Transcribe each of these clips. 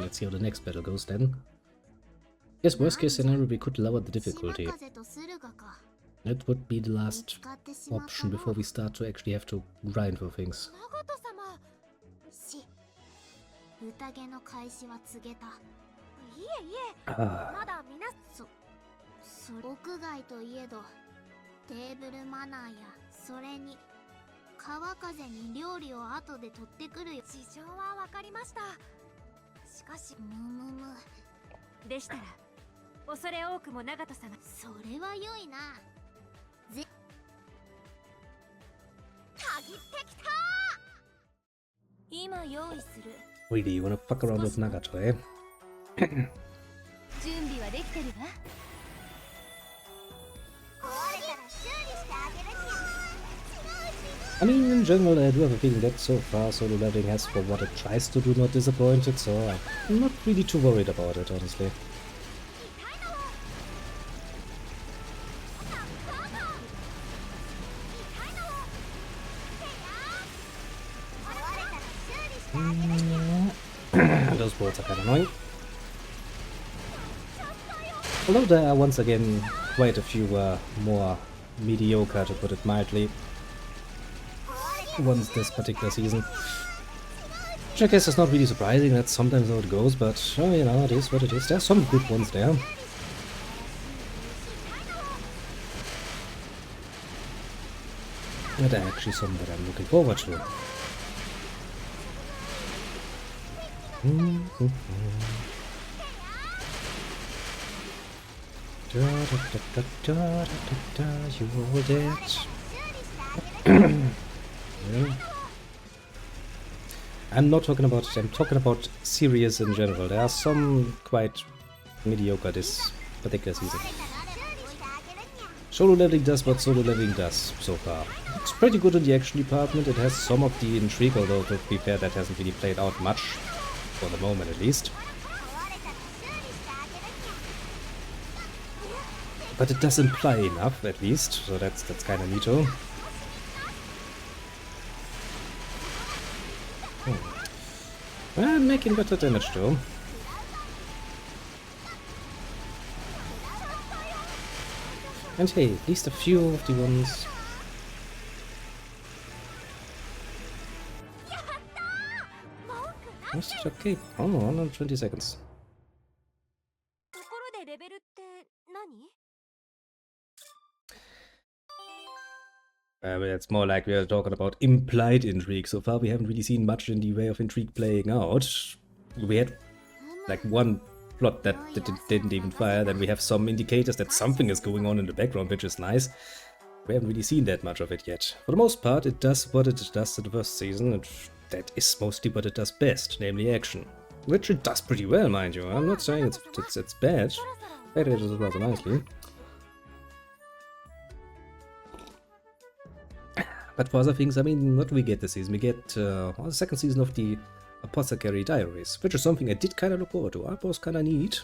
Let's see how the next battle goes then. Yes, worst case scenario, we could lower the difficulty. That would be the last option before we start to actually have to grind for things. Really, you wanna fuck around with Nagato, eh? I mean, in general, I do have a feeling that so far solo leveling has, for what it tries to do, not disappointed, so I'm not really too worried about it, honestly. Those bolts are kinda annoying. Although there are once again quite a few more mediocre, to put it mildly, ones this particular season. Which I guess is not really surprising, that's sometimes how it goes, but oh, you know, it is what it is. There's some good ones there. And there are actually some that I'm looking forward to. You're dead. I'm not talking about it, I'm talking about series in general. There are some quite mediocre this particular season. Solo leveling does what solo leveling does so far. It's pretty good in the action department, it has some of the intrigue, although to be fair that hasn't really played out much, for the moment at least. But it does imply enough, at least, so that's kinda neato. I'm making better damage though. And hey, at least a few of the ones. Is it okay? Oh, 120 seconds. It's more like we are talking about implied intrigue. So far we haven't really seen much in the way of intrigue playing out. We had like one plot that didn't even fire, then we have some indicators that something is going on in the background, which is nice. We haven't really seen that much of it yet. For the most part, it does what it does in the first season, and that is mostly what it does best, namely action. Which it does pretty well, mind you. I'm not saying it's bad. It does rather nicely. But for other things, I mean, what do we get this season? We get the second season of the Apothecary Diaries, which is something I did kind of look forward to. It was kind of neat.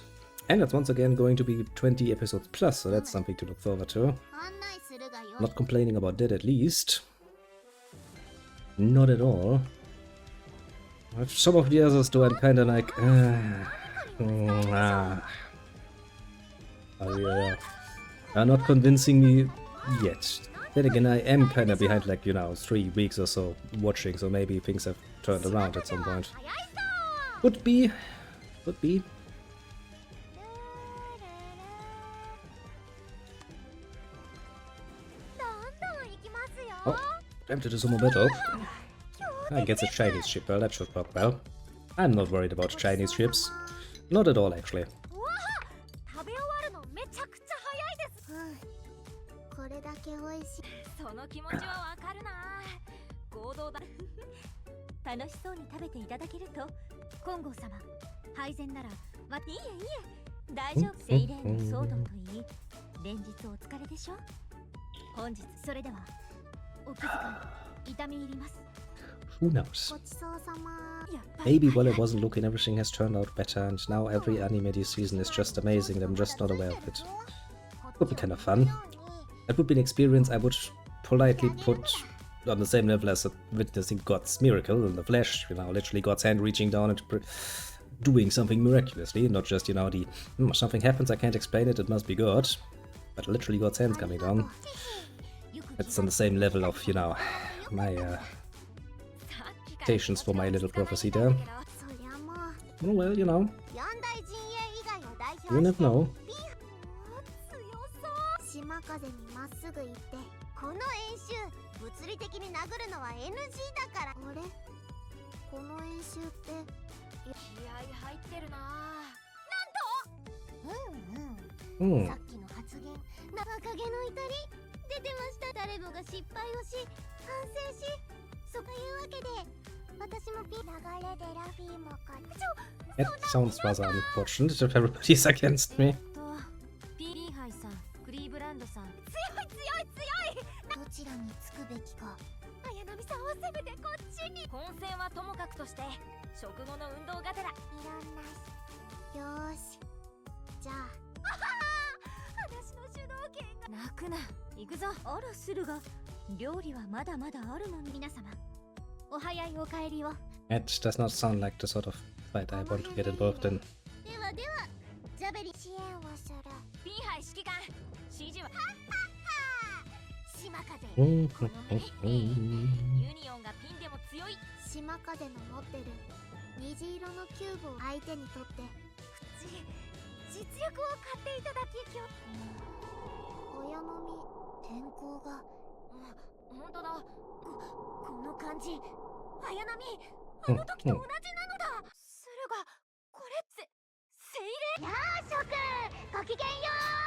And it's once again going to be 20 episodes plus, so that's something to look forward to. Not complaining about that, at least. Not at all. Some of the others, though, I'm kind of like... are not convincing me yet. Then again, I am kind of behind, like, 3 weeks or so watching, so maybe things have turned around at some point. Would be. Would be. Oh, tempted to sumo battle. I guess a Chinese ship, well, that should work well. I'm not worried about Chinese ships. Not at all, actually. Who knows? Maybe while I wasn't looking, everything has turned out better, and now every anime this season is just amazing, and I'm just not aware of it. Would be kind of fun. That would be an experience I would politely put on the same level as witnessing God's miracle in the flesh, literally God's hand reaching down and doing something miraculously, not just, you know, the something happens, I can't explain it, it must be God, but literally God's hands coming down. It's on the same level of, you know, my expectations for my little prophecy there. Oh, well, you know, you never know. That sounds rather unfortunate if everybody's against me. It does not sound like the sort of fight I want to get involved in.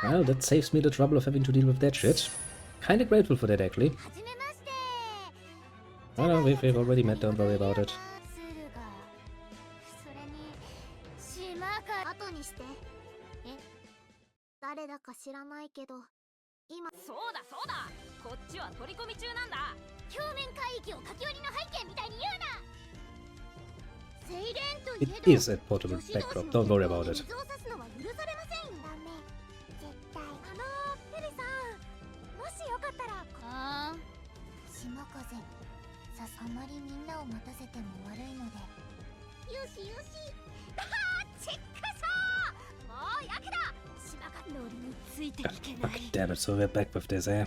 Well, that saves me the trouble of having to deal with that shit. Kinda grateful for that, actually. Oh no, we've already met, don't worry about it. It is a portable backdrop, don't worry about it. Fuck, damn it, so we're back with this, eh?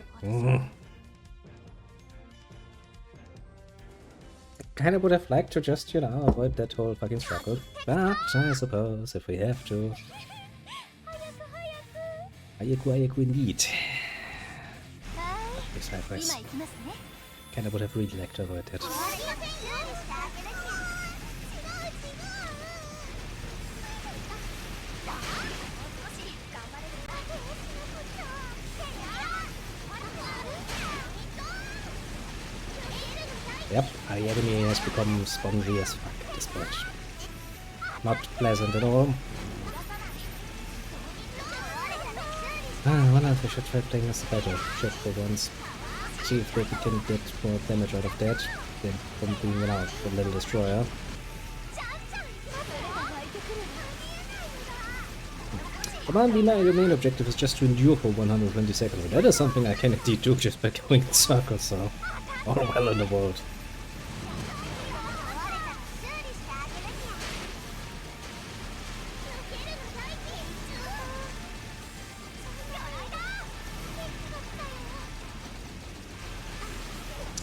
Kinda would have liked to just, you know, avoid that whole fucking struggle. But I suppose if we have to. Ayaku indeed. Sideways. Kinda would have really liked to avoid that. Yep, our enemy has become spongy as fuck at this point. Not pleasant at all. I wonder if we should try playing this better ship for once. See if we can get more damage out of that than from being, you know, a little destroyer. Come on, your main objective is just to endure for 120 seconds. That is something I can indeed do just by going in circles, so all well in the world.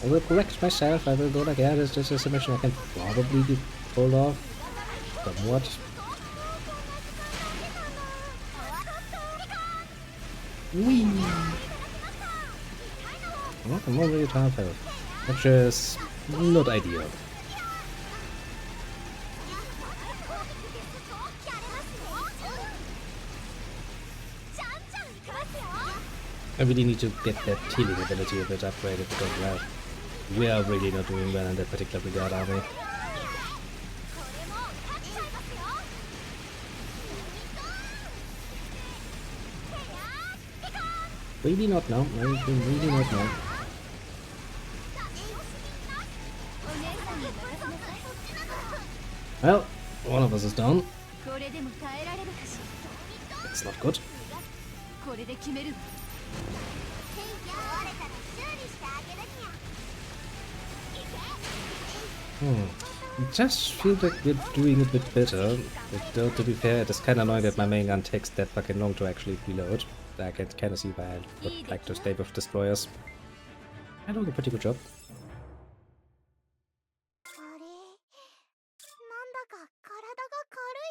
I will correct myself, I will go like that. This is a mission I can probably be pulled off. Somewhat. Whee! Well, I'm already at half health, which is not ideal. I really need to get that healing ability a bit upgraded because, well, we are really not doing well in that particular regard, are we? Really not now, really not now. Well, one of us is down. That's not good. Just feel like we're doing a bit better. But though, to be fair, it is kinda annoying that my main gun takes that fucking long to actually reload. I can kinda see why I would like to stay with destroyers. I'm doing a pretty good job.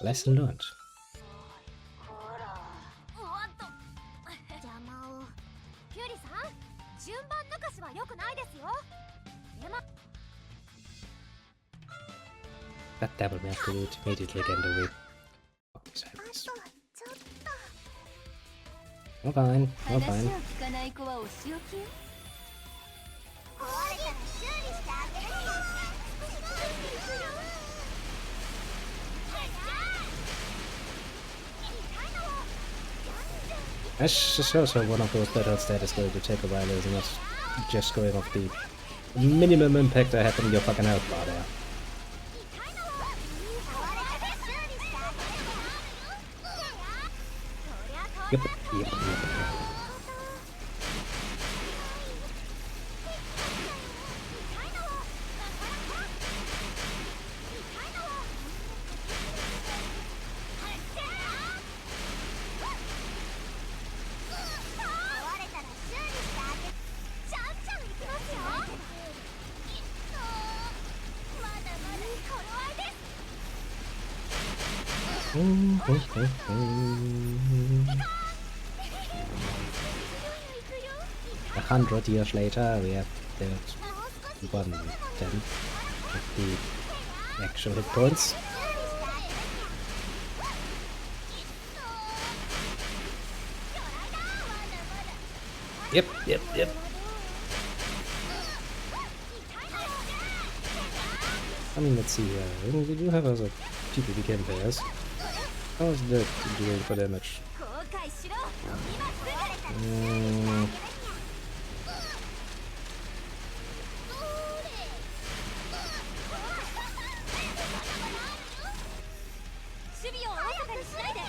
Lesson learned. That devil may have to do it immediately again, do we? Fuck these enemies. We're fine, we're fine. This is also one of those battles that is going to take a while, isn't it? Just going off the minimum impact I have on your fucking health bar there. Yep, yep, yep. A 100 years later, we have the 1/10 of the actual hit points. Yep, yep, yep. I mean, let's see here. We do have other people we can pairs. How's that doing for damage?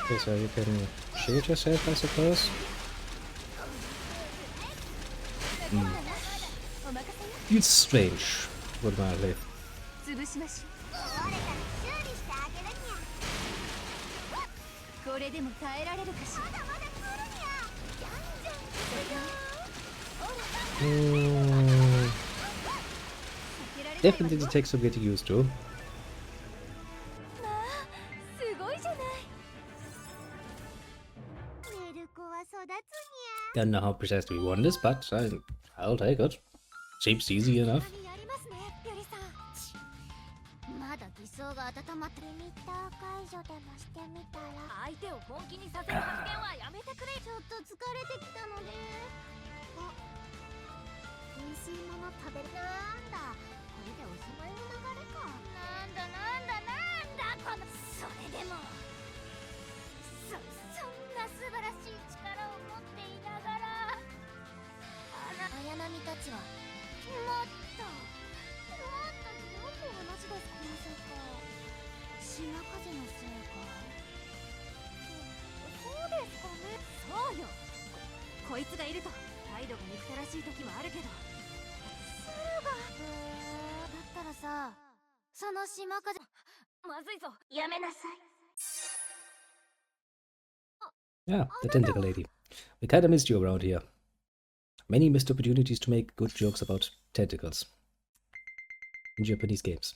Okay, so you can shield yourself, I suppose. Feels strange, would I live. Definitely takes some getting used to. Don't know how precisely we won this, but I'll take it. Seems easy enough. Yeah, the tentacle lady. We kinda missed you around here. Many missed opportunities to make good jokes about tentacles in Japanese games.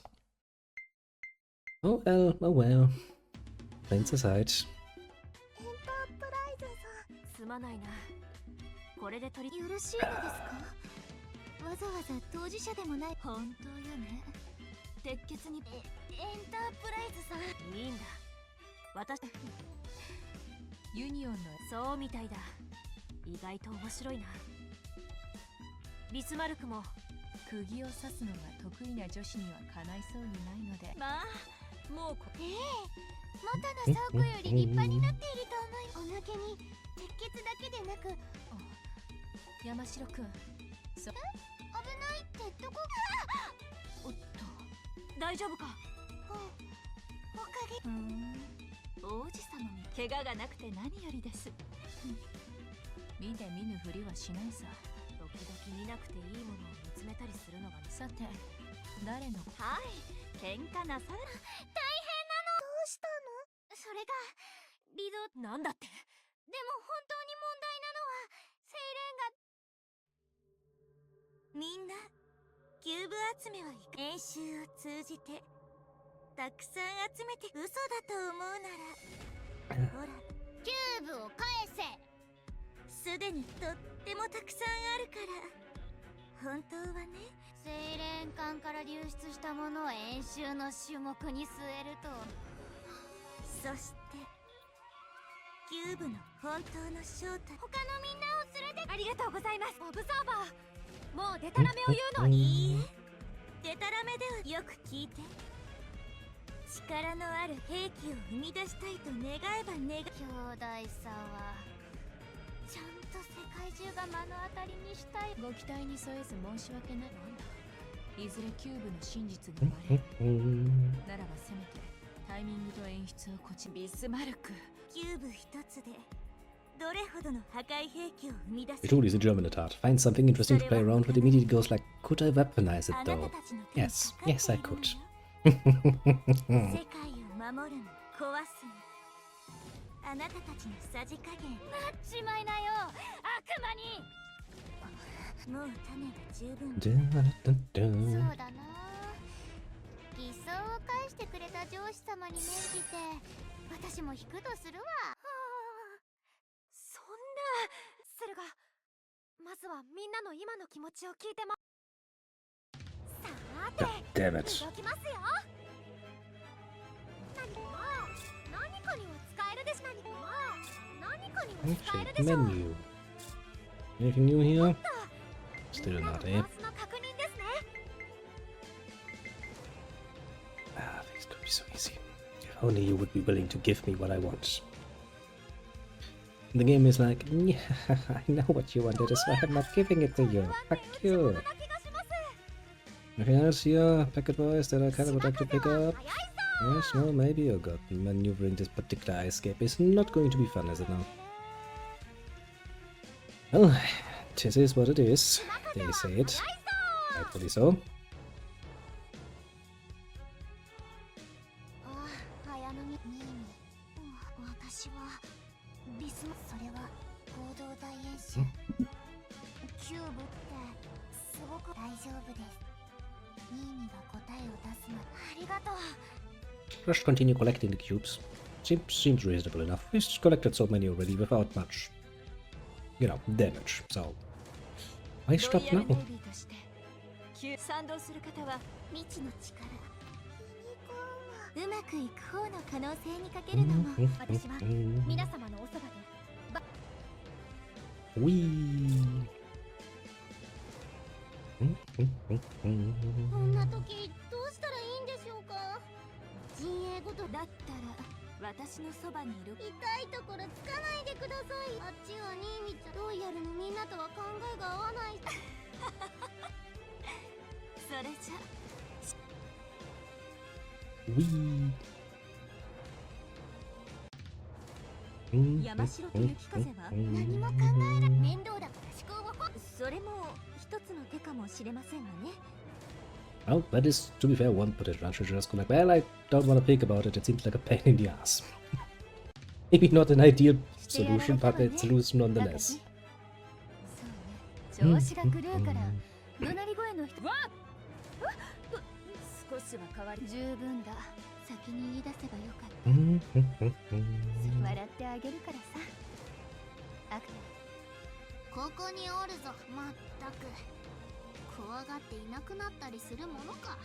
Oh well, oh well. Planes aside. 喧嘩なさる。大変なの。どうしたの？それがリゾなんだって。でも本当に問題なのはセイレンが。みんなキューブ集めはいく。演習を通じてたくさん集めて嘘だと思うならほらキューブを返せ。すでにとってもたくさんあるから。本当はね、セイレン艦から流出したものを演習の種目に据えると。そしてキューブの本当の正体、他のみんなを連れて。ありがとうございますオブザーバー。もうデタラメを言うのはいいえ、デタラメではよく聞いて。力のある兵器を生み出したいと願えば願う。兄弟さはちゃんと世界中が目の当たりにしたい。ご期待に添えず申し訳ない。なんだ、いずれキューブの真実がバレるならばせめてタイミングと演出をこち。ビスマルク、キューブ一つでどれほどの破壊兵器を生み出す。 It truly is a German at heart. Find something interesting to play around with, immediately goes like, could I weaponize it though? Yes, yes I could. 世界を守るの、壊すの、あなたたちのさじ加減。なっちまいなよ悪魔に。もう種が十分。そうだな、偽装を返してくれた上司様に免じて私も引くとするわ。そんな。セルがまずはみんなの今の気持ちを聞いてさーて Damn it. 動きますよ。何かには使えるでしょ。何かには使えるでしょ。 Menu. Anything new here? Still not, eh? Ah, this could be so easy. If only you would be willing to give me what I want. The game is like, yeah, I know what you wanted, that's why I'm not giving it to you. Fuck you. Anything else here? Packet boys that I kind of would like to pick up? Yes, well, maybe. Oh god, maneuvering this particular escape is not going to be fun, is it now? Well, this is what it is. They say it. Rightfully so. 私はビスマ、それは合同大演習。キューブってすごく大丈夫です。ニーニが答えを出すの。ありがとう。 Just continue collecting the cubes. Seems reasonable enough. We've collected so many already without much, you know, damage. So why stop now? 賛同する方は未知の力。うまくいく方の可能性にかけるのも私は皆様のおそばで。Wee. こんな時どうしたらいいんでしょうか。陣営ごとだったら私のそばにいる。痛いところつかないでください。あっちはニーニちゃん、ロイヤルのみんなとは考えが合わない。それじゃ。Wee. 山城と雪風は何も考えら面倒だから思考を。それも一つの手かもしれませんがね。Well, that is, to be fair, one potential answer. Just go like, well, I don't want to think about it. It seems like a pain in the ass. Maybe not an ideal solution, but a solution nonetheless. そうね。調子が狂うから怒鳴り声の人。少しは変わり十分だ。先に言い出せばよかった。笑ってあげるからさ。ここにおるぞ。まったく怖がっていなくなったりするものか。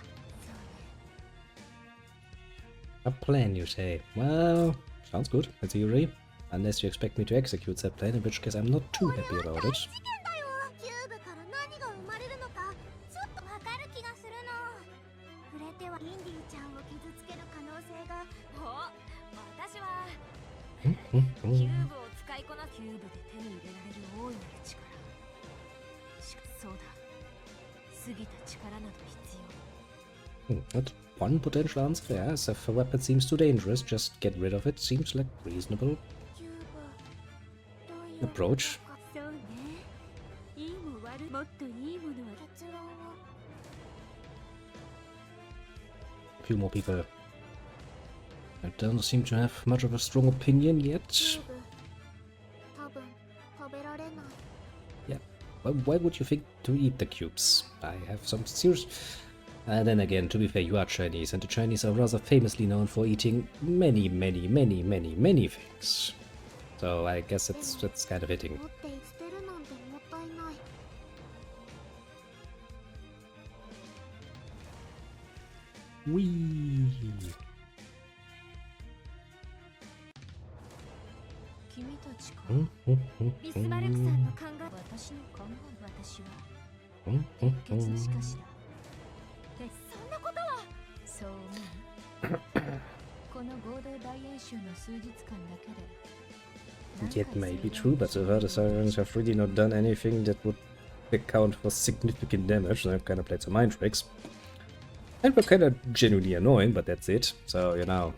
A plan, you say? Well, sounds good, in theory. Unless you expect me to execute that plan, in which case I'm not too happy about it. キューブから何が生まれるのかちょっとわかる気がするの。触れてはインディちゃんを傷つける可能性が。私はキューブを使いこな。キューブで手に入れられる大いなる力。そうだ。過ぎた力など必要。That's one potential answer, yes. If a weapon seems too dangerous, just get rid of it. Seems like reasonable approach. そうね。いいも悪いもっといいものは結論を。A few more people. I don't seem to have much of a strong opinion yet. 多分食べられない。 Yeah. Why would you think to eat the cubes? I have some serious... And then again, to be fair, you are Chinese, and the Chinese are rather famously known for eating many things. So I guess that's kind of fitting. 持って捨てるなんてもったいない。 Whee! 君たちか。ビスマルクさんの考え。私の考え。私は Mm, 鉄血のしかしら。そんなことは。そう思う。この合同大演習の数日間だけで。 It may be true, but so far the Sirens have really not done anything that would account for significant damage. They've kind of played some mind tricks. And were kind of genuinely annoying, but that's it. So, you know,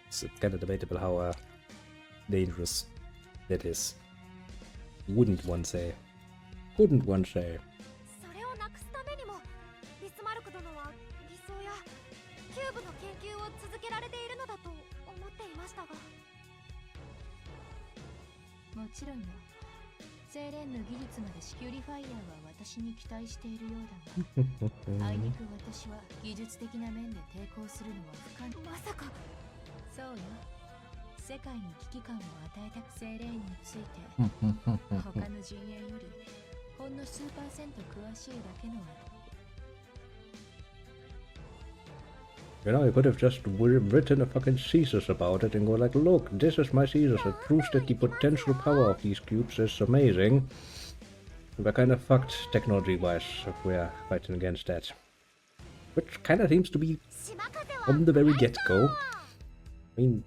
it's kind of debatable how dangerous that is. Wouldn't one say. Wouldn't one say. それをなくすためにもビスマルク殿は偽装やキューブの研究を続けられているのだと思っていましたが。 もちろんよ。精錬の技術までシキュリファイヤーは私に期待しているようだが、あいにく私は技術的な面で抵抗するのは不可能。まさか。そうよ。世界に危機感を与えたく精錬について他の陣営よりほんの数%詳しいだけの私。 You know, you could have just written a fucking thesis about it and go like, look, this is my thesis. It proves that the potential power of these cubes is amazing. We're kind of fucked technology-wise if we're fighting against that. Which kind of seems to be from the very get-go. I mean,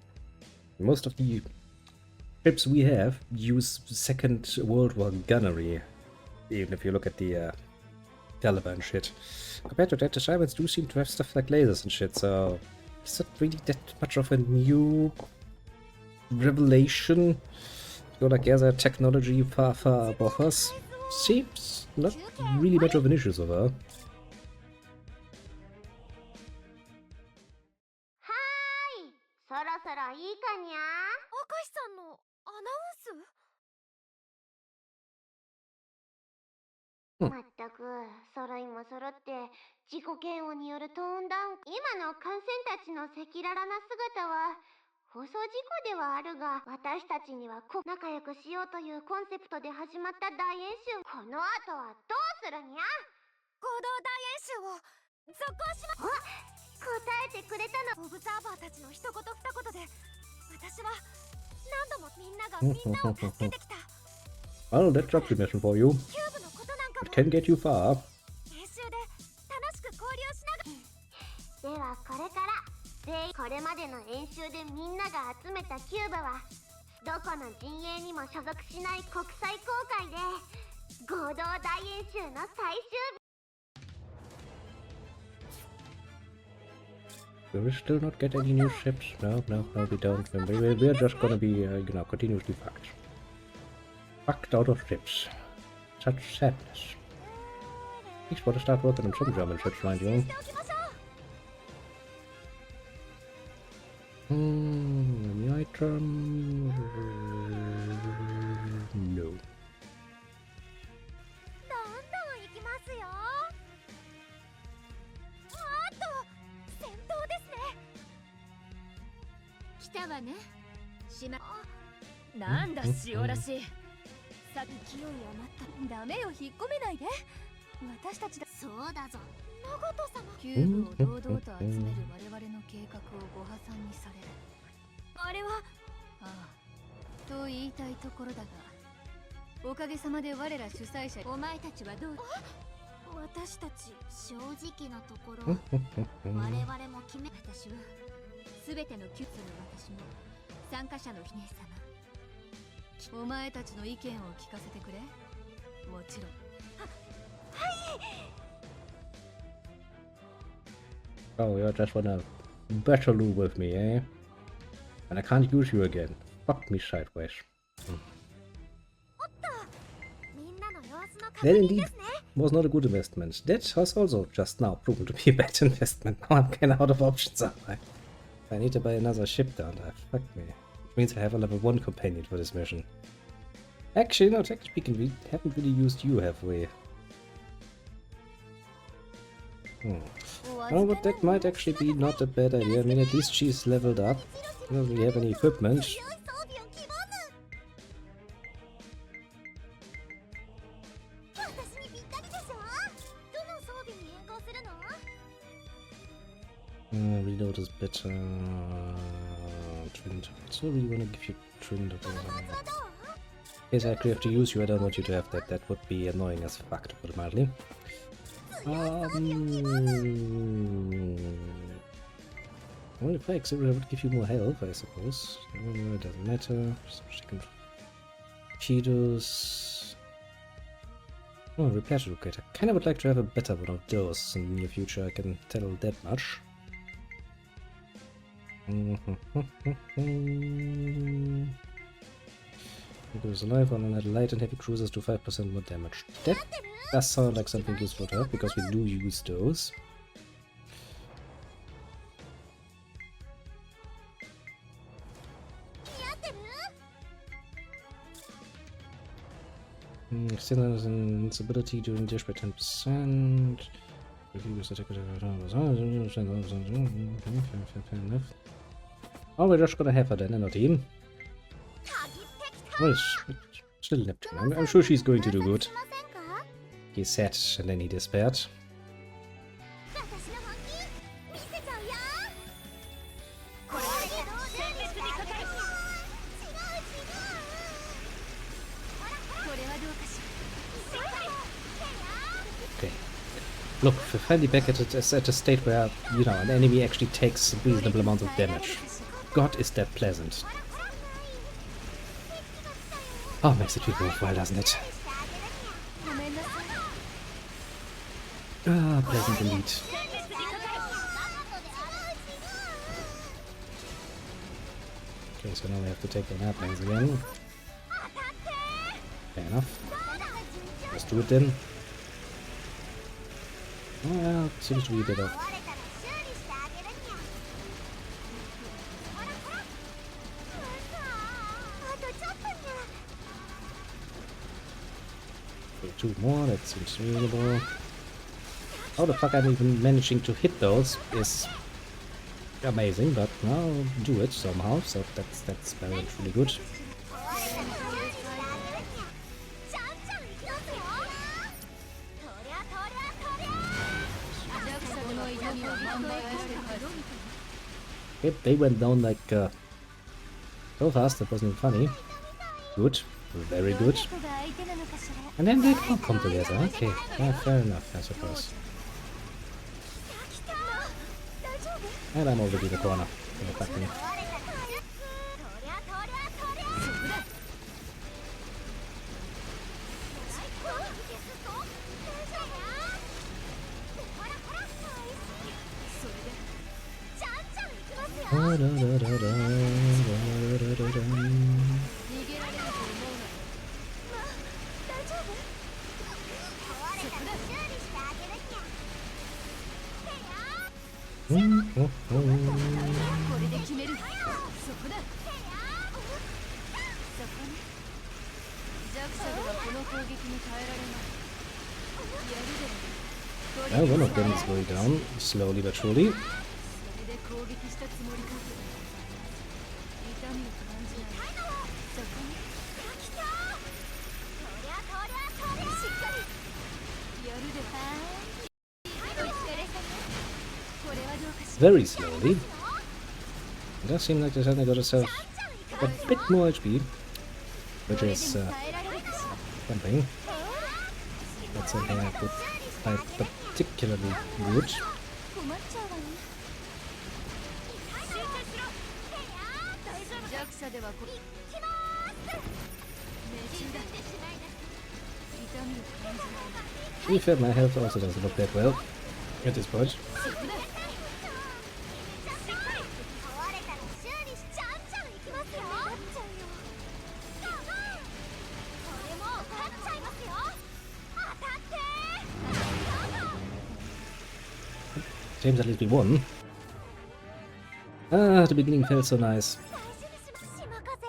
most of the ships we have use Second World War gunnery. Even if you look at the Taliban shit. Compared to that, the Shamans do seem to have stuff like lasers and shit, so it's not really that much of a new revelation. You're like, yeah, their technology far above us. Seems not really much of an issue so far. はーい、そろそろいいかにゃ。明石さんのアナウンス。まったく揃いも揃って自己嫌悪によるトーンダウン。今の艦船たちの赤裸々な姿は放送事故ではあるが、私たちには仲良くしようというコンセプトで始まった大演習。この後はどうするにゃ。合同大演習を続行します。答えてくれたの。オブザーバーたちの一言二言で私は何度もみんなを助けてきた。 Well, that's optimism for you. It can get you far. ではこれからこれまでの演習でみんなが集めたキューブはどこの陣営にも所属しない国際公開で合同大演習の最終日。 We will still not get any new ships. No, we don't. We're just gonna be, you know, continuously fucked. Fucked out of ships. Such sadness. At least want to start working on some German ships, mind you. Any item? No. どんどん行きますよ。あと戦闘ですね。来たわね。なんだ塩らしい。さっき勢い余った。ダメよ、引っ込めないで。私たちだ。そうだぞ。長門様。キューブを堂々と集める我々の計画をご破産にされる。あれは。ああ。と言いたいところだが、おかげさまで我ら主催者。お前たちはどう。私たち正直なところ我々も決め。私は全てのキューブの私も参加者の姫様。お前たちの意見を聞かせてくれ。もちろん。はい。 Oh, you just wanna battle with me, eh? And I can't use you again. Fuck me sideways. おっと、みんなの様子 That indeed was not a good investment. That has also just now proven to be a bad investment. Now I'm kind of out of options, aren't I? I need to buy another ship down there. Fuck me. Which means I have a level 1 companion for this mission. Actually, no, technically speaking, we haven't really used you, have we? Oh, but that might actually be not a bad idea. I mean, at least she's leveled up. Doesn't really have any equipment. Reload is better. Trimmed. So we want to give you trimmed. Yes, I actually have to use you. I don't want you to have that. That would be annoying as fuck, to put it mildly. Well, if I exhibit, I would give you more health, I suppose. It doesn't matter. Cheetos. Oh, repair locator. Kinda would like to have a better one of those in the near future, I can tell that much. It goes alive on another light and heavy cruisers do 5% more damage. That does sound like something useful to have, because we do use those. Still has invincibility during dash by 10%. Oh, we're just gonna have her then in our team. Well, still Neptune. I'm sure she's going to do good. He said, and then he despaired. Okay. Look, we're finally back at a state where, you know, an enemy actually takes a reasonable amount of damage. God, is that pleasant. Oh, makes it feel worthwhile, doesn't it? Ah, pleasant indeed. Okay, so now we have to take the airplanes again. Fair enough. Let's do it then. Oh yeah, it seems to be a bit of... Okay, 2 more, that seems reasonable. How the fuck I'm even managing to hit those is amazing, but I'll do it somehow, so that's very truly good. Okay, they went down like so fast, that wasn't even funny. Good, very good. And then they all come together, okay. Yeah, fair enough, I suppose. And I'm already in the corner. Attack me. Well, one of them is going down, slowly but surely. Very slowly. It does seem like they suddenly got herself a bit more HP, which is something. That's something I could find particularly good. To be fair, my health also doesn't look that well at this point. games at least we won. Ah, the beginning felt so nice. 大事にします島風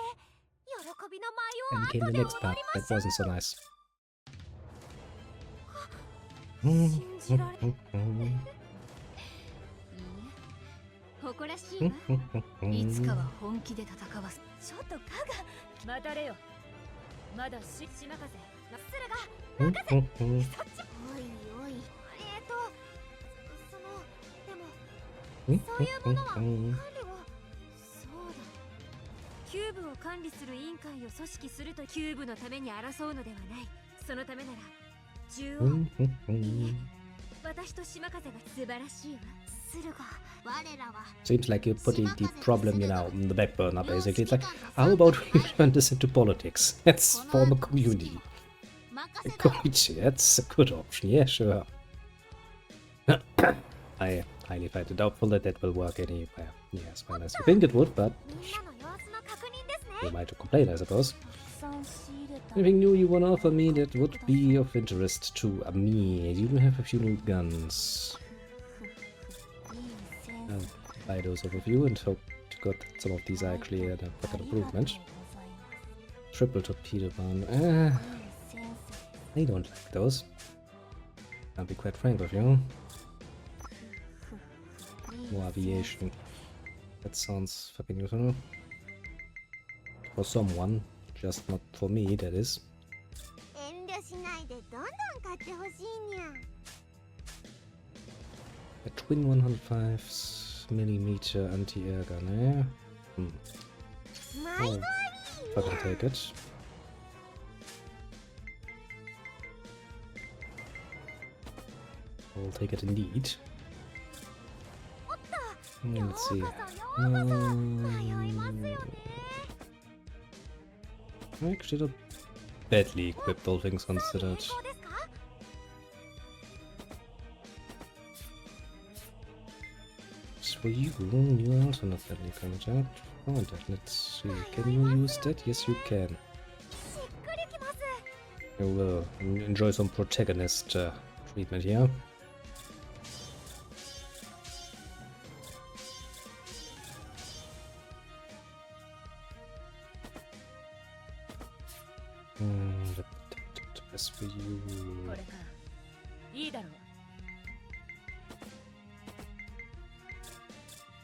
喜びの And 舞 came を the 後で next 踊 part りま that しょう wasn't so nice. 信じられいいえ誇らしいわいつかは本気で戦わす。ちょっとガ待たれよ。まだ島風。が駿河そっちおいおいでもそういうものは管理をそうだキューブを管理する委員会を組織するとキューブのために争うのではないそのためなら獣王いいえ私と島風が素晴らしいわ駿河我らは Seems like you're putting the problem, you know, in the back burner, basically. It's like, how about we turn this into politics? Let's form a community. A community, that's a good option, yeah, sure. I highly find it doubtful that that will work anywhere. Yes, well, as you think it would, but みんなの様子の確認ですね you might complain, I suppose. たくさん仕入れた Anything new you want to offer me that would be of interest to me? You do have a few new guns. いいセン I'll ス buy those off of you and hope to God that some of these are actually a better improvement. Triple torpedo bomb. いいセンス I don't like those. I'll be quite frank with you. More aviation. That sounds fucking useful. For someone, just not for me, that is. 遠慮しないでどんどん買ってほしいにゃ A twin 105mm anti-air gun, eh? Oh, fucking take it. I'll take it indeed. Let's see. 迷いますよね Actually, not badly equipped, all things considered. 成功ですか As for you, you are also not badly equipped. Oh, let's see. Can you use that? Yes, you can. しっくりきます You will enjoy some protagonist treatment here. As for you. これか。いいだろう。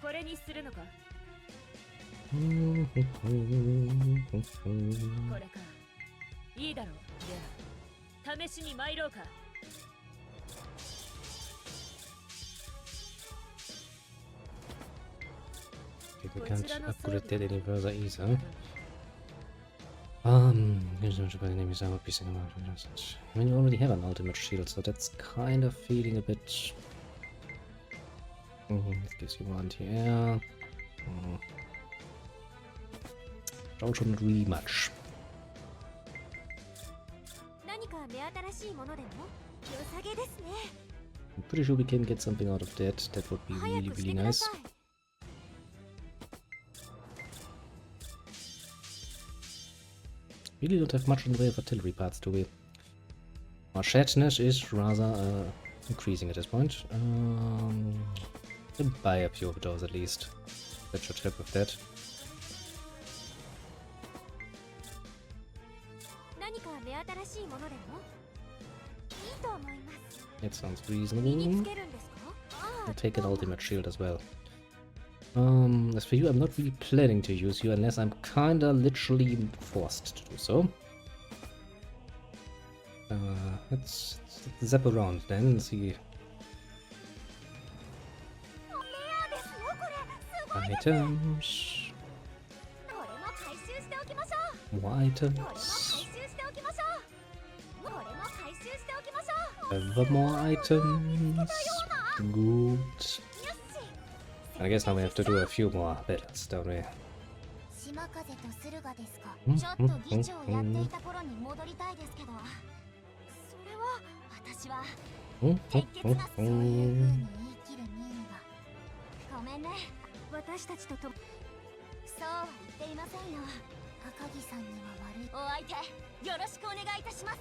これにするのか。これか。いいだろう。では、試しに参ろうか。Okay, we can't upgrade that any further either. By the name is I mean, you already have an ultimate shield, so that's kind of feeling a bit. It gives you one here. Also not really much. 何か目新しいものでも良さげですね I'm pretty sure we can get something out of that. That would be 早 really, くして really くだ nice. さい Really don't have much in the way of artillery parts, do we? Our shatness is rather increasing at this point. I'll buy a few of those at least. That should help with that. 何か目新しいものでもいいと思います That sounds 身に reasonable. つけるんですかあ I'll あ take an ultimate shield as well. As for you, I'm not really planning to use you unless I'm kinda literally forced to do so. Let's zap around then and see レアですよこれすごいです items. これも回収しておきましょう More これも回 items. 収しておきましょうこれも回収しておきましょう Ever more items. Good. よし I guess now we have to do a few more battles, don't we? 島風と駿河ですかちょっと議長をやっていた頃に戻りたいですけどそれは私は鉄血がそういう風に言い切る民がごめんね私たちとそうは言っていませんよ赤木さんには悪いお相手よろしくお願いいたします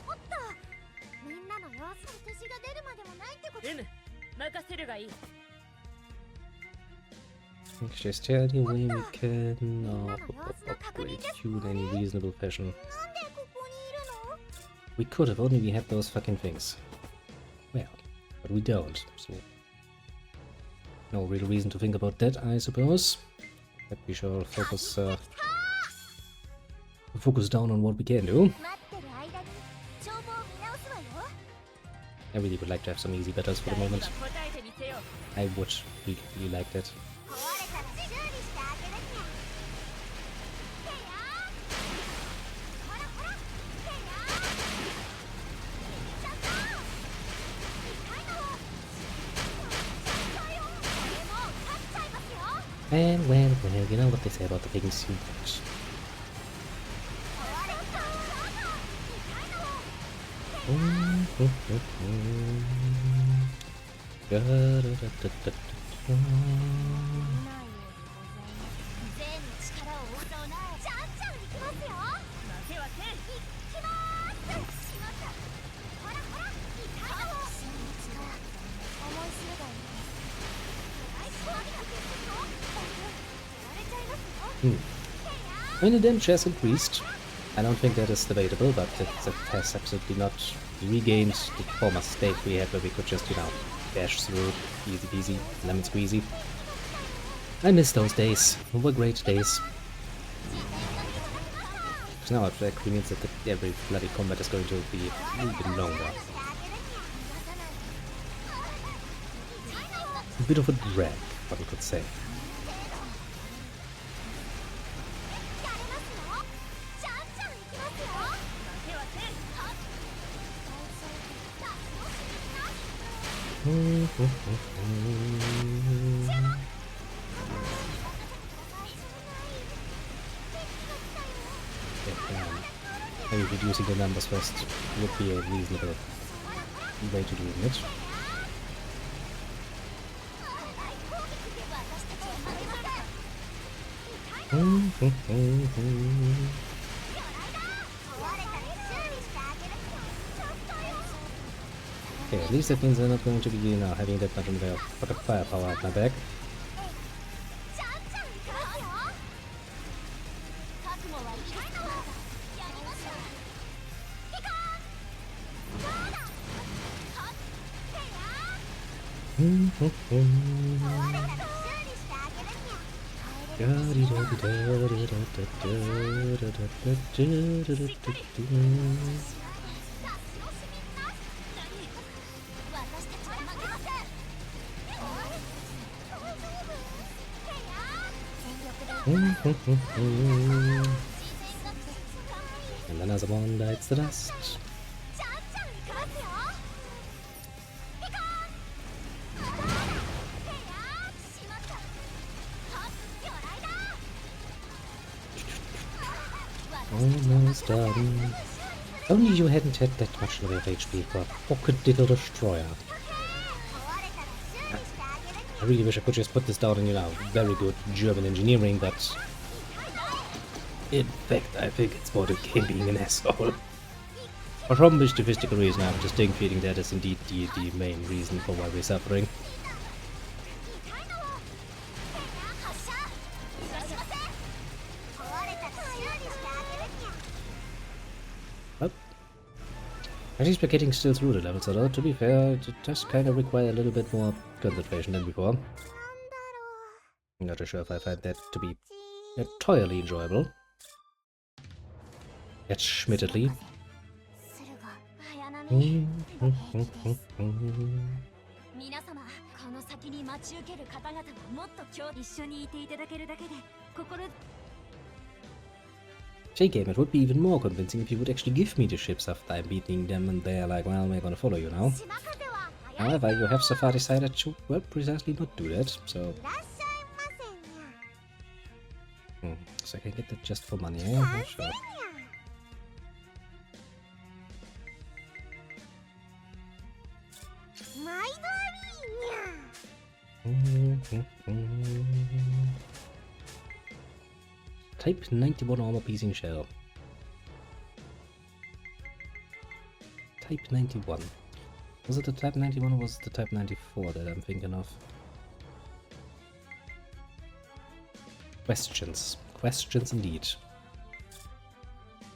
おっとみんなの様私が出るまでもないってこと。任せるがいい。 Just tell you when we can upgrade you in any reasonable fashion. なんでここにいるの？ We could have only we had those fucking things. Well, but we don't, so no real reason to think about that, I suppose. But we shall focus focus down on what we can do. 待ってる間に帳簿を見直すわよ。 I really would like to have some easy battles for the moment. I would really like that. 壊れたら修理してあげるにゃ。てやー。ほらほら。てやー。ちょっと。痛いの。ちょっとよ。これもう勝っちゃいますよ。 Well, you know what they say about the things you watch. 壊れた。痛いの。 全の力を押そうな。じゃんじゃんいきますよ。負けはせん。いきまーす。しまった。ほらほら。痛いの。真の力。思い知ればいい。ナイスワークですよ。やられちゃいますよ。 When the damage has increased, I don't think that is debatable, but that has absolutely not regained the former state we had where we could just, you know, dash through, easy peasy, lemon squeezy. I miss those days. They were great days. Now it actually means that every bloody combat is going to be a little bit longer. A bit of a drag, one could say. Maybe reducing the numbers first would be a reasonable way to doing it. Okay, at least that means they're not going to be, you know, having that much of their fucking firepower at my back. And another one bites the dust. Almost done. Only you hadn't had that much of HP for a pocket diddle destroyer. I really wish I could just put this down in, you know, very good German engineering, but in fact, I think it's more the game being an asshole. For some mystical reason, I'm just feeling that is indeed the main reason for why we're suffering. Well, at least we're getting still through the levels, although to be fair, it does kind of require a little bit more concentration than before. I'm not sure if I find that to be entirely enjoyable. Admittedly. 皆様、この先に待ち受ける方々はもっと今日一緒にいていただけるだけで心 J-Game, it would be even more convincing if you would actually give me the ships after I'm beating them and they're like, well, we're gonna follow you now. However, you have so far decided to, well, precisely not do that, so... So I can get that just for money, eh? Sure. Type 91 armor piercing shell. Type 91. Was it the Type 91 or was it the Type 94 that I'm thinking of? Questions. Questions indeed.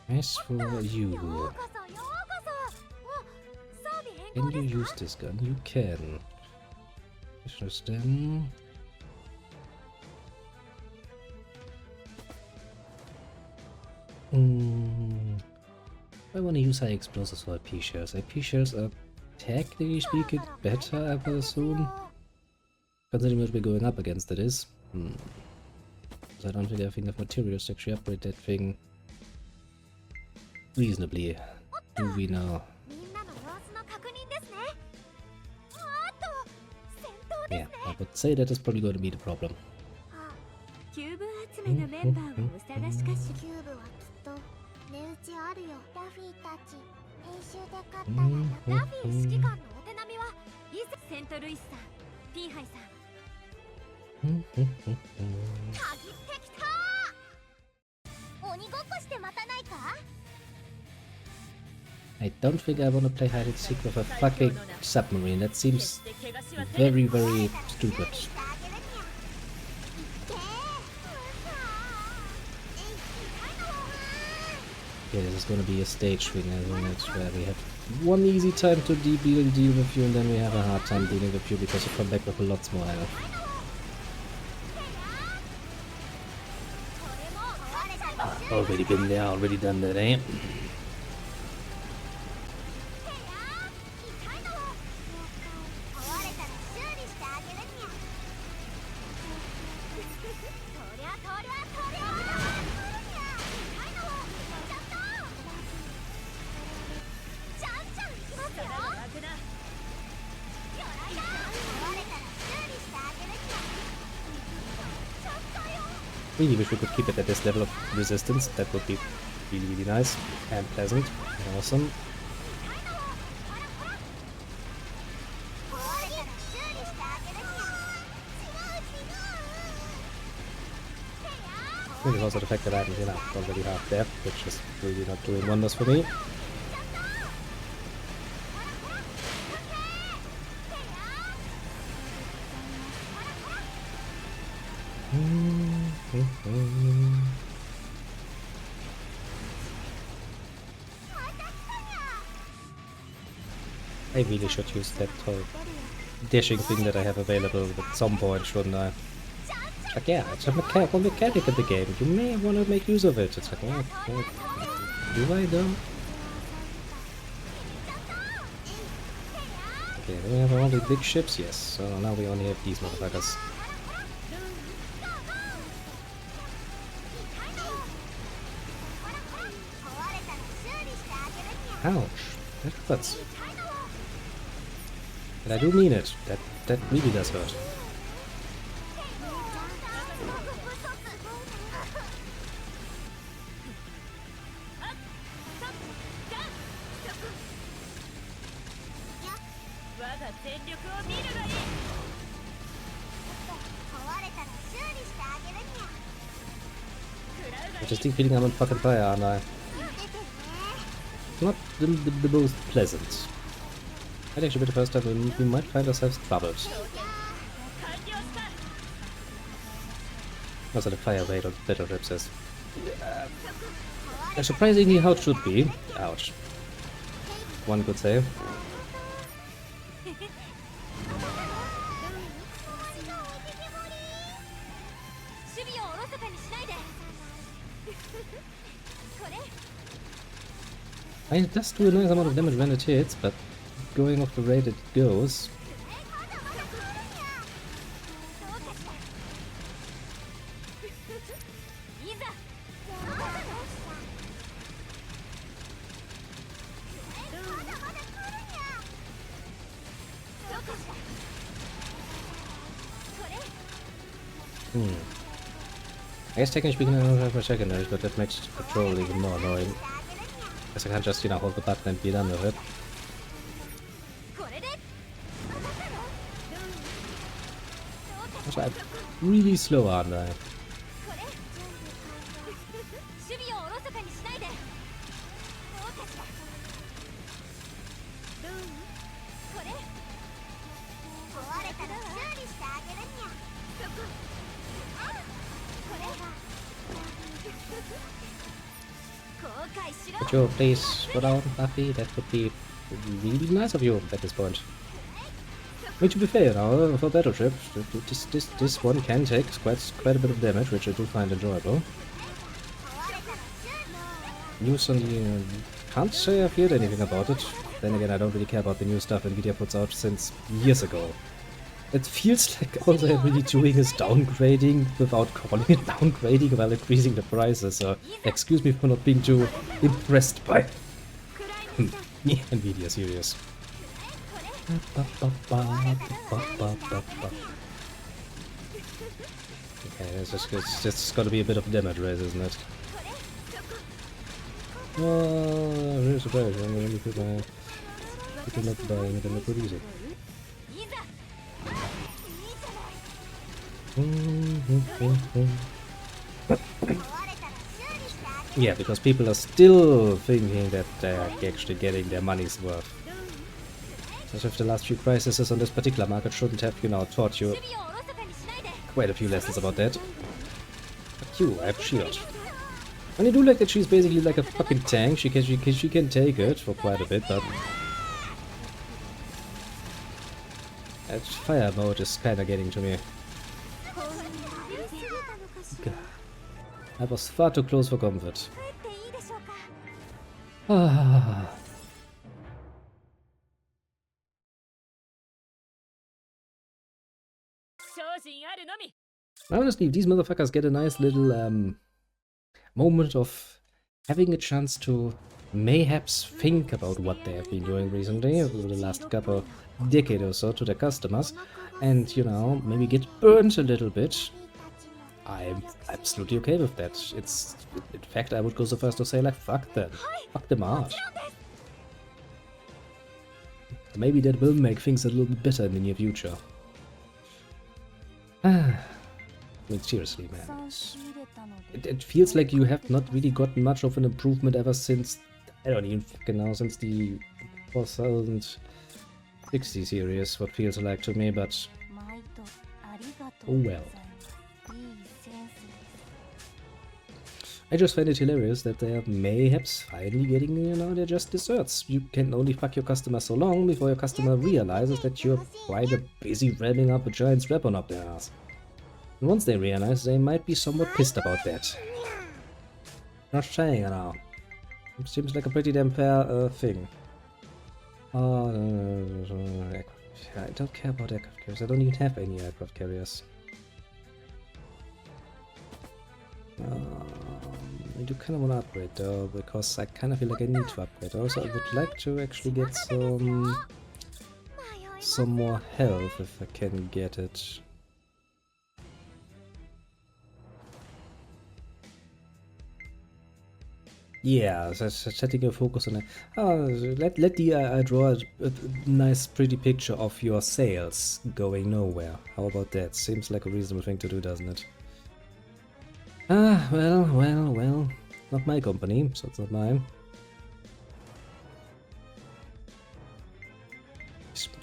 As for you, can you use this gun? You can. Interesting. I want to use high explosives for IP shells. IP shells are technically speaking better, I would assume. Considering what we're going up against, that is. So I don't think I have enough materials to actually upgrade that thing reasonably. Do we now? Yeah, I would say that is probably going to be the problem. キューブ集めのメンバーを探しかしキューブはきっと値打ちあるよラフィーたち編集で買ったらラフィー指揮官のお手並みはいざセントルイスさんピーハイさん限ってきた鬼ごっこして待たないか I don't think I want to play hide and seek with a fucking submarine. That seems very, very stupid. Okay, this is gonna be a stage thing, isn't it? Where we have one easy time to deal with you, and then we have a hard time dealing with you because you come back with lots more health. Already been there, already done that, eh? Really wish we could keep it at this level of resistance. That would be really, really nice and pleasant and awesome. I think it's also the fact that I'm, already half dead, which is really not doing wonders for me. I really should use that whole dashing thing that I have available at some point, shouldn't I? Like, yeah, it's a mechanical mechanic in the game. You may want to make use of it. It's like, oh, do I though? Okay, do we have all the big ships? Yes. So now we only have these motherfuckers. Ouch. That hurts. And I do mean it. That really does hurt. I just keep feeling I'm on fucking fire, aren't I? Not the most pleasant. Might actually be the first time we might find ourselves bubbled. Also the fire rate on battle ships is surprisingly how it should be. Ouch. One could say. I mean, it does do a nice amount of damage when it hits, but going off the rate it goes. I guess technically speaking I don't have my secondaries, but that makes patrol even more annoying. Guess I can't just, hold the button and be done with it. Also, I'm really slow, aren't I? Could you please go down, Buffy? That would be really nice of you at this point. I mean, to be fair, now for Battleship, this one can take quite a bit of damage, which I do find enjoyable. News on the... can't say I've heard anything about it. Then again, I don't really care about the new stuff Nvidia puts out since years ago. It feels like all they're really doing is downgrading without calling it downgrading while increasing the prices, so excuse me for not being too impressed by Nvidia series. Okay, it's just gotta be a bit of damage raise, isn't it? Oh, I'm really surprised. I'm really good by picking up by the liquid easy. Yeah, because people are still thinking that they're actually getting their money's worth. As if the last few crises on this particular market shouldn't have, you know, taught you quite a few lessons about that. But you, I have shield. And I do like that she's basically like a fucking tank. She can take it for quite a bit, but that fire mode is kinda getting to me. I was far too close for comfort. Ah. Honestly, if these motherfuckers get a nice little moment of having a chance to mayhaps think about what they have been doing recently over the last couple decade or so to their customers, and, you know, maybe get burnt a little bit, I'm absolutely okay with that. It's, in fact, I would go so far as to say, like, fuck them. Fuck them hard. Maybe that will make things a little bit better in the near future. I mean, seriously, man. It feels like you have not really gotten much of an improvement ever since, I don't even fucking know, since the 4060 series, what feels like to me, but oh well. I just find it hilarious that they are mayhaps finally getting, you know, they're just desserts. You can only fuck your customer so long before your customer realizes that you're quite busy ramming up a giant strap-on up their ass. And once they realize, they might be somewhat pissed about that. Not saying, you know. It seems like a pretty damn fair thing. Oh, I don't care about aircraft carriers. I don't even have any aircraft carriers. I do kind of want to upgrade though, because I kind of feel like I need to upgrade. Also, I would like to actually get some more health if I can get it. Yeah, so setting a focus on it. Let the draw a nice pretty picture of your sales going nowhere. How about that? Seems like a reasonable thing to do, doesn't it? Ah, well. Not my company, so it's not mine.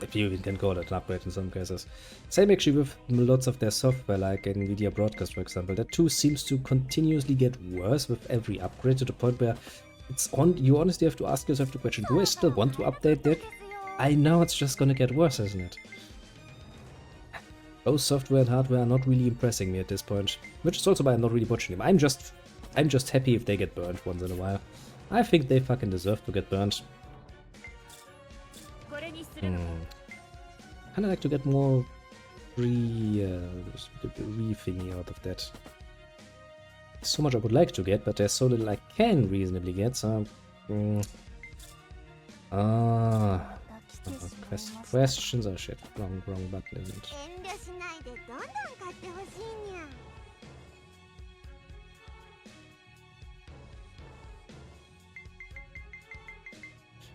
If you even can call it an upgrade in some cases. Same actually with lots of their software, like Nvidia Broadcast, for example. That too seems to continuously get worse with every upgrade, to the point where it's on. You honestly have to ask yourself the question: do I still want to update that? I know it's just gonna get worse, isn't it? Both software and hardware are not really impressing me at this point, which is also why I'm not really watching them. I'm just happy if they get burnt once in a while. I think they fucking deserve to get burnt. Kinda like to get more re-thingy out of that. So much I would like to get, but there's so little I can reasonably get, so... questions? Oh shit, wrong button, isn't it?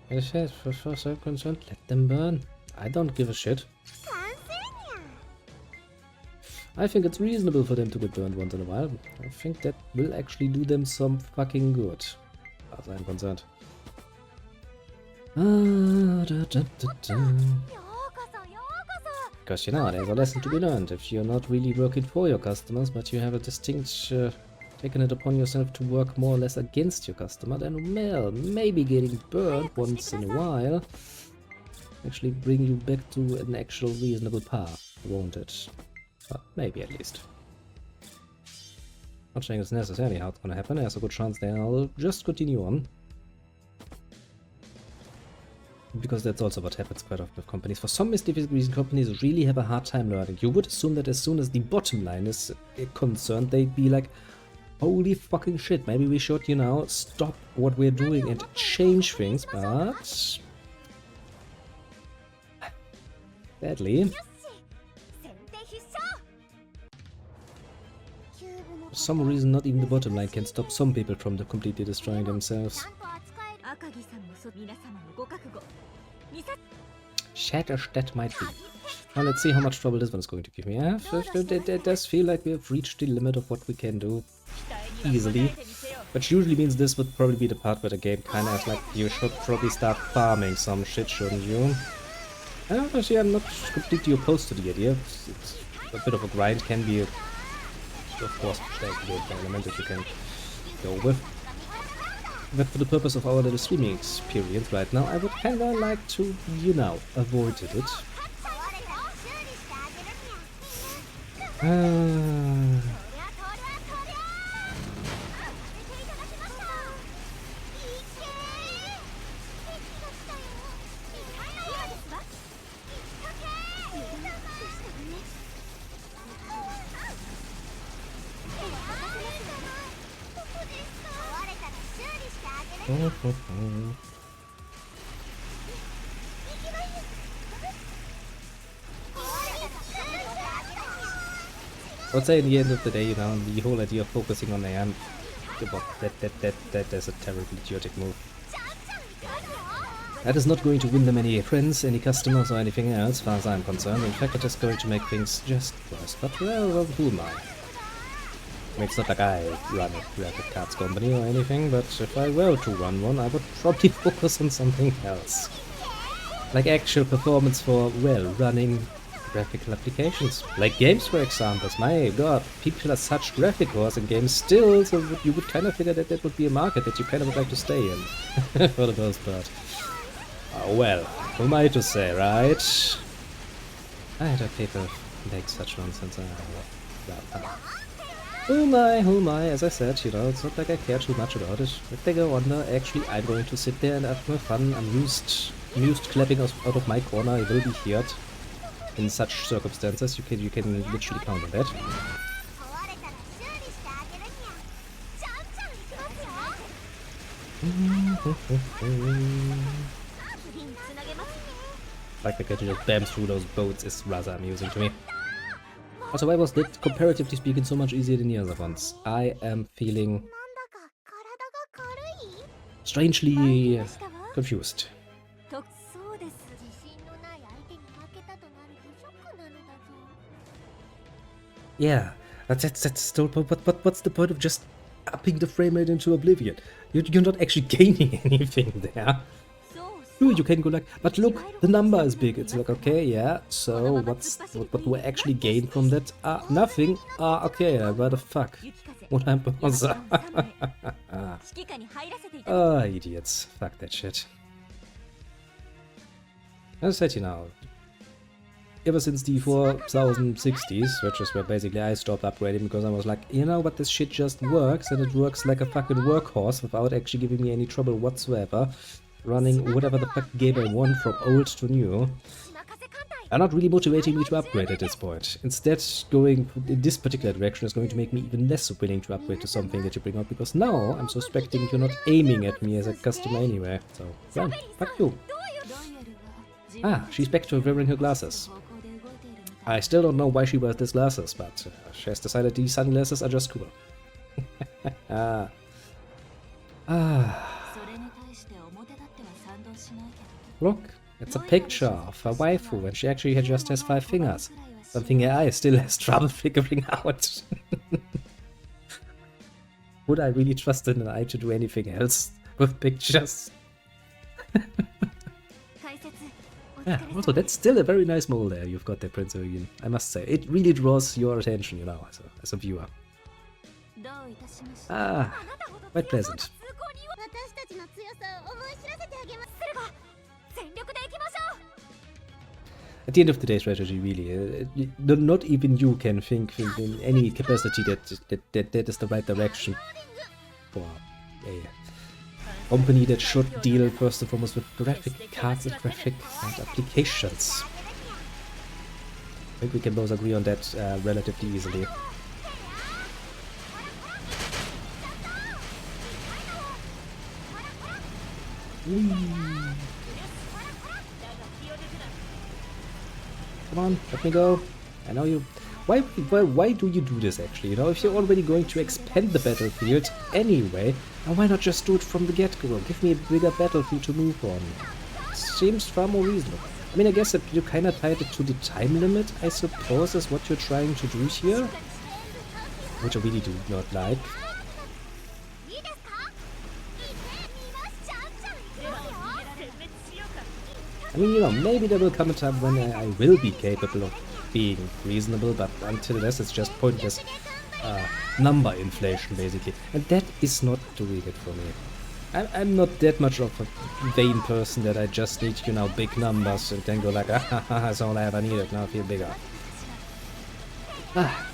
As I said, as far as I'm concerned, let them burn. I don't give a shit. I think it's reasonable for them to get burned once in a while. I think that will actually do them some fucking good, as far as I'm concerned. Because, you know, there's a lesson to be learned. If you're not really working for your customers, but you have a distinct taking it upon yourself to work more or less against your customer, then well, maybe getting burned once in a while actually bring you back to an actual reasonable path, won't it? Well, maybe at least. Not saying it's necessarily how it's gonna happen, there's a good chance they'll just continue on. Because that's also what happens quite often with companies. For some mysterious reason, companies really have a hard time learning. You would assume that as soon as the bottom line is concerned, they'd be like, holy fucking shit, maybe we should, you know, stop what we're doing and change things, but... sadly, for some reason, not even the bottom line can stop some people from completely destroying themselves. Shatterstadt might be. Now let's see how much trouble this one is going to give me. Yeah, it does feel like we have reached the limit of what we can do easily. Which usually means this would probably be the part where the game kinda is like, you should probably start farming some shit, shouldn't you? Actually, I'm not completely opposed to the idea. It's a bit of a grind, can be, of course, an element that you can go with. But for the purpose of our little streaming experience right now, I would kinda like to, you know, avoid it. I would say in the end of the day, you know, the whole idea of focusing on AM, that is a terribly idiotic move. That is not going to win them any friends, any customers or anything else, as far as I'm concerned. In fact, it is going to make things just worse. But well, who am I? I mean, it's not like I run a graphic cards company or anything, but if I were to run one, I would probably focus on something else. Like actual performance for, well, running graphical applications. Like games, for example. My god, people are such graphic whores in games still, so you would kind of figure that that would be a market that you kind of would like to stay in, for the most part. Well, who am I to say, right? I don't people make such nonsense. Who am I? As I said, you know, it's not like I care too much about it. If they go under, actually, I'm going to sit there and have my fun, amused clapping out of my corner. I will be heard in such circumstances. You can literally count on that. Like the guy just bam through those boats is rather amusing to me. Also, why was that, comparatively speaking, so much easier than the other ones? I am feeling strangely confused. Yeah, that's still, but what's the point of just upping the frame rate into oblivion? You're not actually gaining anything there. You can go like, but look, the number is big. It's like, okay, yeah, so what do I actually gain from that? Nothing. Okay, what the fuck? What I'm idiots. Fuck that shit. As I said, you know, ever since the 4060s, which is where basically I stopped upgrading because I was like, you know what, this shit just works, and it works like a fucking workhorse without actually giving me any trouble whatsoever. Running whatever the fuck game I want from old to new are not really motivating me to upgrade at this point. Instead, going in this particular direction is going to make me even less willing to upgrade to something that you bring out, because now I'm suspecting you're not aiming at me as a customer anyway. So, yeah, fuck you. She's back to wearing her glasses. I still don't know why she wears these glasses, but she has decided these sunglasses are just cool. Look, it's a picture of a waifu, and she actually just has 5 fingers. Something AI still has trouble figuring out. Would I really trust an AI to do anything else with pictures? Yeah, also that's still a very nice mole there you've got there, Prince Eugen, I must say. It really draws your attention, you know, as a viewer. Ah, quite pleasant. 私たちの強さを思い知らせてあげます。全力でいきましょう。 At the end of the day, strategy really, not even you can think in any capacity that is the right direction for a company that should deal first and foremost with graphic cards and graphic card applications. I think we can both agree on that relatively easily. Come on, let me go. I know you... Why do you do this actually? You know, if you're already going to expand the battlefield anyway, then why not just do it from the get-go? Give me a bigger battlefield to move on. Seems far more reasonable. I mean, I guess that you kinda tied it to the time limit, I suppose, is what you're trying to do here. Which I really do not like. I mean, you know, maybe there will come a time when I will be capable of being reasonable, but until this, it's just pointless number inflation, basically. And that is not doing it for me. I'm not that much of a vain person that I just need, you know, big numbers and then go like, ah, that's all I ever needed, now I feel bigger. Ah.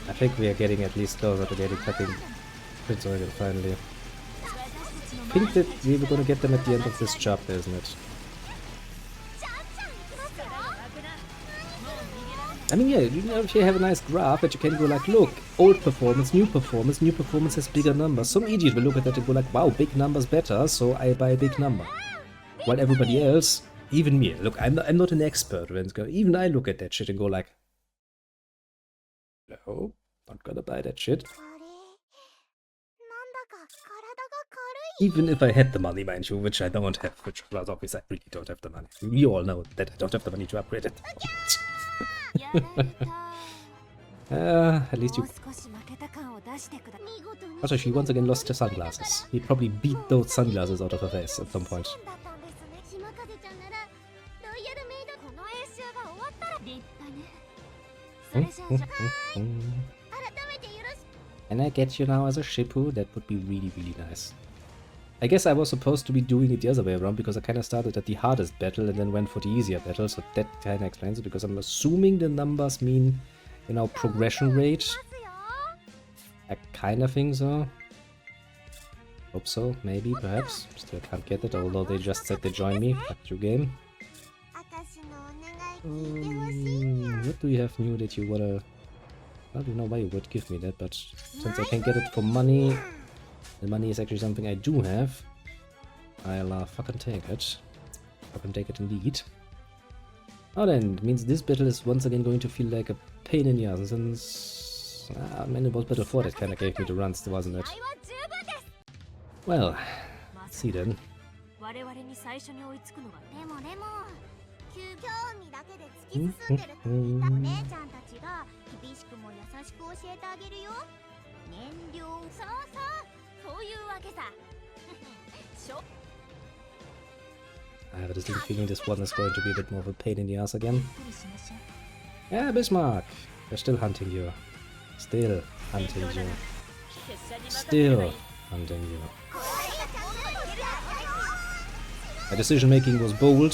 I think we are getting at least closer to getting fucking Prince Eugen finally. I think that we were gonna get them at the end of this chapter, isn't it? I mean, yeah, you know, if you have a nice graph that you can go like, look, old performance, new performance has bigger numbers. Some idiot will look at that and go like, wow, big number's better, so I buy a big number. While everybody else, even me, look, I'm not an expert, even I look at that shit and go like, no, not gonna buy that shit. Even if I had the money, mind you, which I don't have, which was obvious I really don't have the money. We all know that I don't have the money to upgrade it. At least you... Also, she once again lost her sunglasses. He probably beat those sunglasses out of her face at some point. And I get you now as a Shippu? That would be really, really nice. I guess I was supposed to be doing it the other way around because I kind of started at the hardest battle and then went for the easier battle, so that kind of explains it, because I'm assuming the numbers mean, you know, progression rate. I kind of think so. Hope so, maybe, perhaps. Still can't get it, although they just said they join me. Fuck you, game. What do you have new that you wanna... I don't know why you would give me that, but since I can get it for money, the money is actually something I do have, I'll fucking take it. Fucking take it indeed. Oh, then, it means this battle is once again going to feel like a pain in the ass, since... I mean, it was Battle 4 that kinda gave me the runs, wasn't it? Well, let's see then. I have a distinct feeling this one is going to be a bit more of a pain in the ass again. Yeah, Bismarck! They're still hunting you. Still hunting you. Still hunting you. My decision making was bold.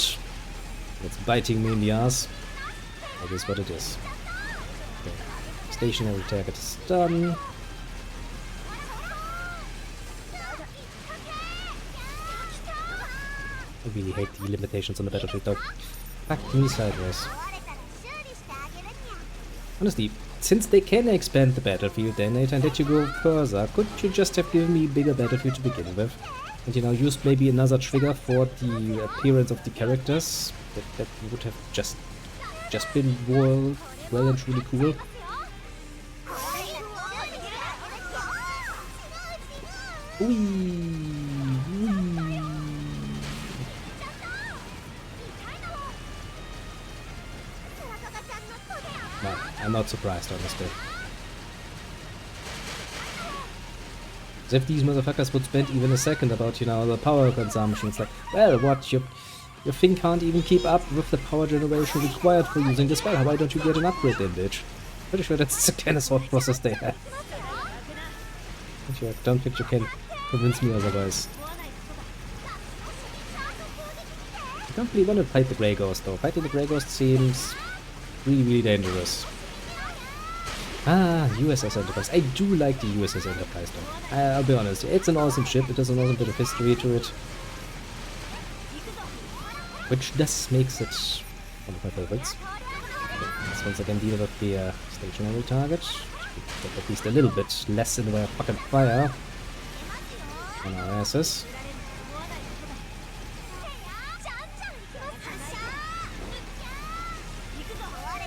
It's biting me in the ass. That is what it is. Okay. Stationary target is done. I really hate the limitations on the battlefield though. Fuck me sideways. Honestly, since they can expand the battlefield then, and let you go further, couldn't you just have given me a bigger battlefield to begin with? And, you know, used maybe another trigger for the appearance of the characters? That would have just been well and truly cool. No, I'm not surprised, honestly. As if these motherfuckers would spend even a second about, you know, the power consumption. It's like, well, what, you Your thing can't even keep up with the power generation required for using the spell. Why don't you get an upgrade then, bitch? Pretty sure that's the kind of thought process they have. I don't think you can convince me otherwise. I don't really want to fight the Grey Ghost though. Fighting the Grey Ghost seems really, really dangerous. Ah, USS Enterprise. I do like the USS Enterprise though. I'll be honest, it's an awesome ship. It has an awesome bit of history to it. Which does makes it one of my favorites. Let's once again deal with the stationary target. Get at least a little bit less in the way of fucking fire on our asses.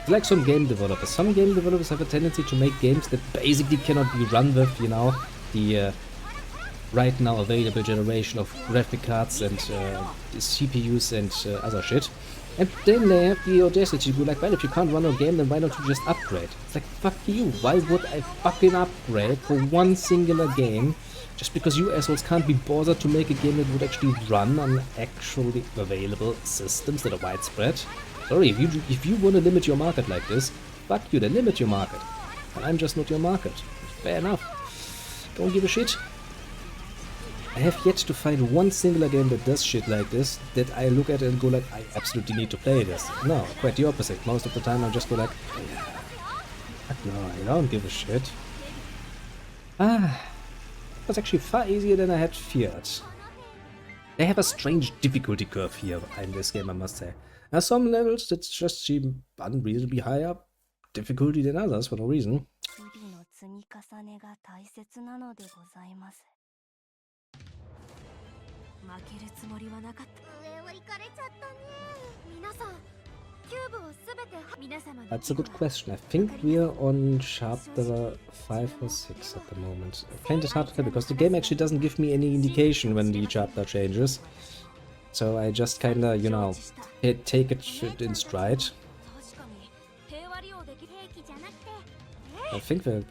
Like some game developers. Some game developers have a tendency to make games that basically cannot be run with, you know, the right now available generation of graphic cards and CPUs and other shit. And then they have the audacity to be like, well, if you can't run a game, then why don't you just upgrade? It's like, fuck you. Why would I fucking upgrade for one singular game just because you assholes can't be bothered to make a game that would actually run on actually available systems that are widespread? Sorry, if you want to limit your market like this, fuck you, then limit your market. And I'm just not your market. Fair enough. Don't give a shit. I have yet to find one singular game that does shit like this, that I look at it and go like, I absolutely need to play this. No, quite the opposite. Most of the time I just go like, fuck no, I don't give a shit. Ah, it was actually far easier than I had feared. They have a strange difficulty curve here in this game, I must say. There are some levels that just seem unreasonably higher difficulty than others for no reason. That's a good question. I think we're on chapter 5 or 6 at the moment. I find it hard to tell because the game actually doesn't give me any indication when the chapter changes. So I just kinda, you know, take it in stride. I think we're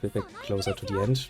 closer to the end.